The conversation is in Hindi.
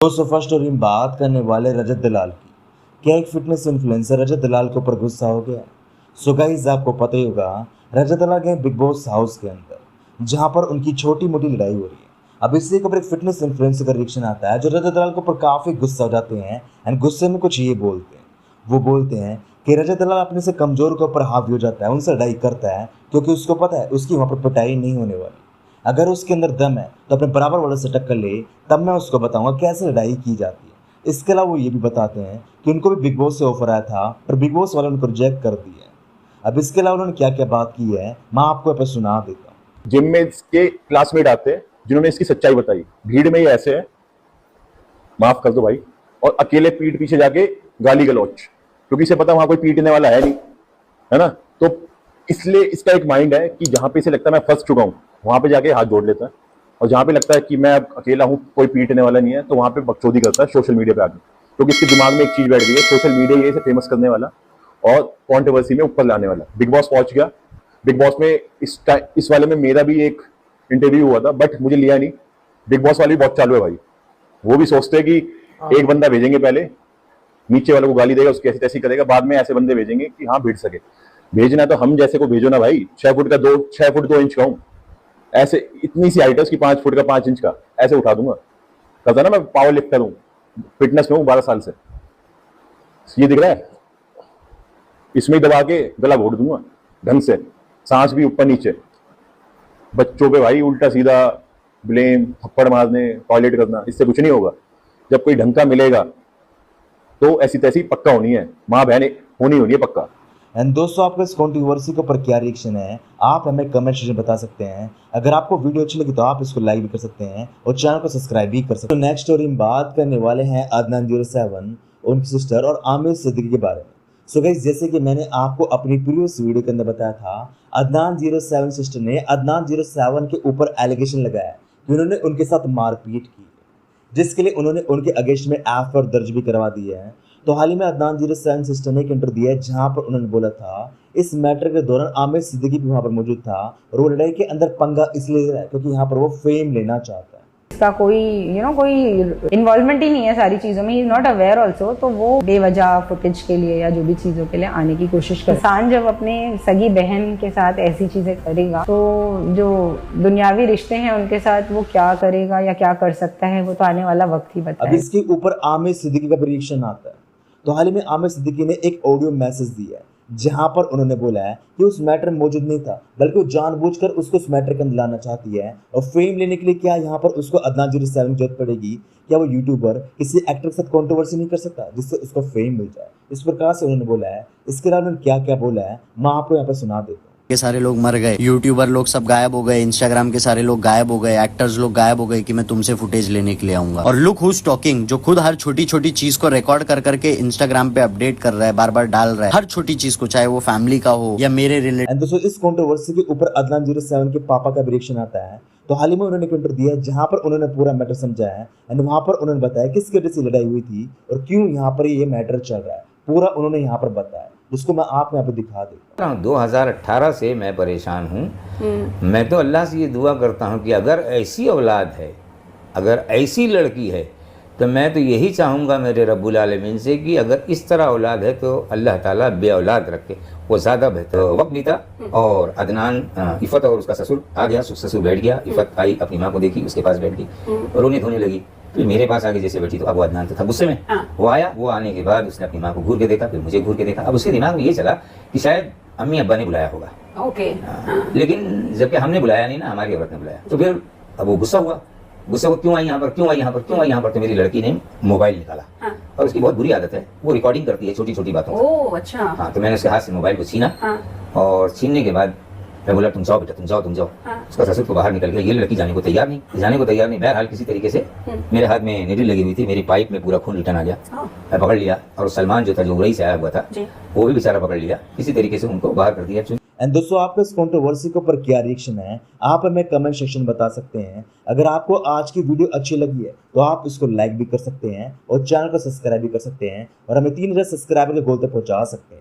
दोस्तों फर्स्ट स्टोरी में बात करने वाले रजत दलाल की। क्या एक फिटनेस इन्फ्लुएंसर रजत दलाल के ऊपर गुस्सा हो गया? सो गाइस आपको पता ही होगा, रजत दलाल गए बिग बॉस हाउस के अंदर जहां पर उनकी छोटी मोटी लड़ाई हो रही है। अब इसी के ऊपर एक फिटनेस इन्फ्लुएंसर का रिएक्शन आता है जो रजत दलाल के ऊपर काफ़ी गुस्सा हो जाते हैं एंड गुस्से में कुछ ये बोलते हैं। वो बोलते हैं कि रजत दलाल अपने से कमज़ोर के ऊपर हावी हो जाता है, उनसे लड़ाई करता है क्योंकि उसको पता है उसकी वहाँ पर पिटाई नहीं होने वाली। अगर उसके अंदर दम है तो अपने बराबर वालों से टक्कर ले, तब मैं उसको बताऊंगा कैसे लड़ाई की जाती है। इसके अलावा वो ये भी बताते हैं कि उनको भी बिग बॉस से ऑफर आया था पर बिग बॉस वालों ने उनको रिजेक्ट कर दिया है। अब इसके अलावा उन्होंने क्या क्या बात की है मैं आपको यहाँ पे सुना देता हूँ। जिम में इसके क्लासमेट आते हैं जिन्होंने इसकी सच्चाई बताई, भीड़ में ये ऐसे है, माफ कर दो भाई, और अकेले पीठ पीछे जाके गाली गलौच, क्योंकि इसे पता वहां कोई पीटने वाला है नहीं, है ना। तो इसलिए इसका एक माइंड है कि जहां पे इसे लगता है मैं फंस चुका हूं, वहां पे जाके हाथ जोड़ लेता है, और जहां पे लगता है कि मैं अब अकेला हूं, कोई पीटने वाला नहीं है, तो वहां पे बकचोदी करता है सोशल मीडिया पे आके, क्योंकि इसके दिमाग में एक चीज बैठ गई है, सोशल मीडिया ये इसे फेमस करने वाला और कॉन्ट्रोवर्सी में ऊपर लाने वाला। बिग बॉस पहुंच गया, बिग बॉस में इस वाले में मेरा भी एक इंटरव्यू हुआ था, बट मुझे लिया नहीं। बिग बॉस वाली बहुत चालू है भाई, वो भी सोचते हैं कि एक बंदा भेजेंगे, पहले नीचे वाले को गाली देगा, उसकी ऐसी तैसी करेगा, बाद में ऐसे बंदे भेजेंगे कि हाँ भिड़ सके। भेजना है तो हम जैसे को भेजो ना भाई, 6 फुट 2 इंच का हूँ, ऐसे इतनी सी हाइट है उसकी, 5 फुट का 5 इंच का, ऐसे उठा दूंगा। कहता ना मैं पावर लिफ्टर हूँ, फिटनेस में हूँ 12 साल से। ये दिख रहा है, इसमें दबा के गला घोट दूंगा ढंग से, सांस भी ऊपर नीचे। बच्चों पे भाई उल्टा सीधा ब्लेम, थप्पड़ मारने, टॉयलेट करना, इससे कुछ नहीं होगा। जब कोई ढंग का मिलेगा तो ऐसी तैसी पक्का होनी है, माँ बहन होनी है पक्का। एंड दोस्तों आपका इस कंट्रोवर्सी के ऊपर क्या रिएक्शन है आप हमें कमेंट सेक्शन में बता सकते हैं। अगर आपको वीडियो अच्छी लगी तो आप इसको लाइक भी कर सकते हैं और चैनल को सब्सक्राइब भी कर सकते हैं। तो नेक्स्ट स्टोरी में बात करने वाले हैं अदनान 07, उनकी सिस्टर और आमिर सिद्दीकी के बारे में। सो गाइस जैसे कि मैंने आपको अपनी प्रीवियस वीडियो के अंदर बताया था, अदनान 07 सिस्टर ने अदनान 07 के ऊपर एलिगेशन लगाया कि उन्होंने उनके साथ मारपीट की, जिसके लिए उन्होंने उनके अगेंस्ट में एफआईआर दर्ज भी करवा दी है। तो हाल ही में अदनान 07 सिस्टर ने एक इंटरव्यू दिया है जहां पर उन्होंने बोला था इस मैटर के दौरान आमिर सिद्दीकी भी वहां पर मौजूद था और वो लड़ाई के अंदर पंगा इसलिए ले रहा है क्योंकि यहाँ पर वो फेम लेना चाहता है। इसका कोई कोई इन्वॉल्वमेंट ही नहीं है सारी चीज़ों में, he is not aware also, तो वो बेवजह फुटेज के लिए या जो भी चीज़ों के लिए आने की कोशिश कर। इंसान जब अपने सगी बहन के साथ ऐसी चीज़ें करेगा तो जो दुनियावी रिश्ते हैं उनके साथ वो क्या करेगा या क्या कर सकता है वो तो आने वाला वक्त ही बताएगा। अब इसके ऊपर आमिर सिद्दीकी का रिएक्शन आता है। तो हाल ही में आमिर सिद्दीकी ने एक ऑडियो मैसेज दिया है जहां पर उन्होंने बोला है कि उस मैटर में मौजूद नहीं था, बल्कि वो जानबूझकर उसको उस मैटर के अंदर लाना चाहती है और फेम लेने के लिए क्या यहाँ पर उसको अदनान 07 की जरूरत पड़ेगी? क्या वो यूट्यूबर किसी एक्टर के साथ कंट्रोवर्सी नहीं कर सकता जिससे उसको फेम मिल जाए? इस प्रकार से उन्होंने बोला है। इसके अलावा उन्होंने क्या क्या बोला है मैं आपको यहाँ पर सुना देता हूँ। के सारे लोग मर गए, यूट्यूबर लोग सब गायब हो गए, इंस्टाग्राम के सारे लोग गायब हो गए, एक्टर्स लोग गायब हो गए कि मैं तुमसे फुटेज लेने के लिए आऊंगा। और लुक हुज टॉकिंग, जो खुद हर छोटी छोटी चीज को रिकॉर्ड कर करके इंस्टाग्राम पे अपडेट कर रहा है, बार बार डाल रहा है हर छोटी चीज को, चाहे वो फैमिली का हो या मेरे रिलेटेड। दोस्तों इस कंट्रोवर्सी के ऊपर अदनान 07 के पापा का रिएक्शन आता है। तो हाल ही में उन्होंने एक इंटरव्यू दिया है जहां पर उन्होंने पूरा मैटर समझाया है एंड वहां पर उन्होंने बताया किस वजह से लड़ाई हुई थी और क्यों यहाँ पर ये मैटर चल रहा है, पूरा उन्होंने यहाँ पर बताया, जिसको मैं आपको यहाँ पे दिखा देता हूँ। 2018 से मैं परेशान हूँ। मैं तो अल्लाह से ये दुआ करता हूँ कि अगर ऐसी औलाद है, अगर ऐसी लड़की है, तो मैं तो यही चाहूँगा मेरे रब्बुल आलमीन से कि अगर इस तरह औलाद है तो अल्लाह ताला बे औलाद रखे, वो ज़्यादा बेहतर। वक्त बीता और अदनान, इफ़त और उसका ससुर आ गया, ससुर बैठ गया, इफ़त आई अपनी माँ को देखी, उसके पास बैठ गई, रोने धोने लगी, फिर मेरे पास आगे जैसे बैठी तो अब वो अदनान तो था गुस्से में। वो आया, वो आने के बाद उसने अपनी माँ को घूर के देखा, फिर मुझे घूर के देखा। अब उसके दिमाग में ये चला कि शायद अम्मी अब्बा ने बुलाया होगा, लेकिन जबकि हमने बुलाया नहीं ना, हमारी औरत ने बुलाया। तो फिर अब वो गुस्सा हुआ, क्यों आई यहाँ पर, क्यों आई यहाँ पर, क्यों आई यहाँ पर? तो मेरी लड़की ने मोबाइल निकाला, और उसकी बहुत बुरी आदत है, वो रिकॉर्डिंग करती है छोटी छोटी बातों। ओह अच्छा। हाँ, तो मैंने उसके हाथ से मोबाइल को छीना, और छीनने के बाद मैं बोला तुम जाओ बेटा, तुम जाओ तुम जाओ। उसका ससुर तो बाहर निकल गया, ये लड़की जाने को तैयार नहीं, बहरहाल किसी तरीके से मेरे हाथ में निडल लगी हुई थी, मेरी पाइप में पूरा खून रिटर्न आ गया, मैं पकड़ लिया, और सलमान जो था जो उड़ई से आया हुआ था वो भी बेचारा पकड़ लिया, किसी तरीके से उनको बाहर कर दिया। एंड दोस्तों आपका इस कंट्रोवर्सी के ऊपर क्या रिएक्शन है आप हमें कमेंट सेक्शन में बता सकते हैं। अगर आपको आज की वीडियो अच्छी लगी है तो आप इसको लाइक भी कर सकते हैं और चैनल को सब्सक्राइब भी कर सकते हैं और हमें 3000 सब्सक्राइबर के गोल तक पहुंचा सकते हैं।